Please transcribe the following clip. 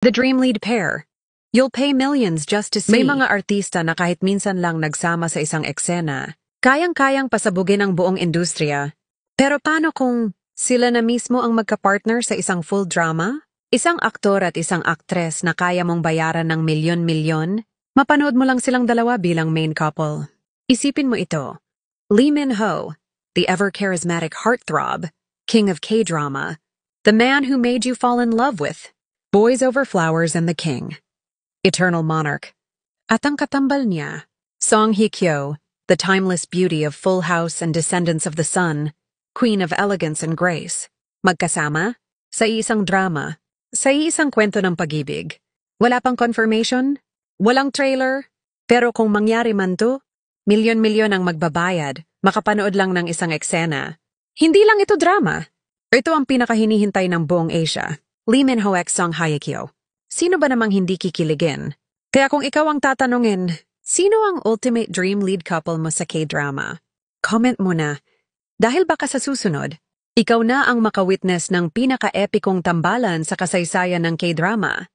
The dream lead pair. You'll pay millions just to see. May mga artista na kahit minsan lang nagsama sa isang eksena, kayang-kayang pasabugin ang buong industriya. Pero paano kung sila na mismo ang magka-partner sa isang full drama? Isang aktor at isang aktres na kaya mong bayaran ng milyon-milyon, mapanood mo lang silang dalawa bilang main couple. Isipin mo ito. Lee Min-ho, the ever-charismatic heartthrob, king of K-drama, the man who made you fall in love with Boys Over Flowers and the King, eternal monarch. At ang katambal niya, Song Hye-kyo, the timeless beauty of Full House and Descendants of the Sun, queen of elegance and grace. Magkasama sa isang drama, sa isang kwento ng pag-ibig. Wala pang confirmation, walang trailer, pero kung mangyari man to, milyon-milyon ang magbabayad, makapanood lang ng isang eksena. Hindi lang ito drama. Ito ang pinakahinihintay ng buong Asia. Lee Min-ho x Song Hye-kyo. Sino ba namang hindi kikiligin? Kaya kung ikaw ang tatanungin, sino ang ultimate dream lead couple mo sa K-drama? Comment mo na. Dahil baka sa susunod, ikaw na ang makawitness ng pinaka-epikong tambalan sa kasaysayan ng K-drama.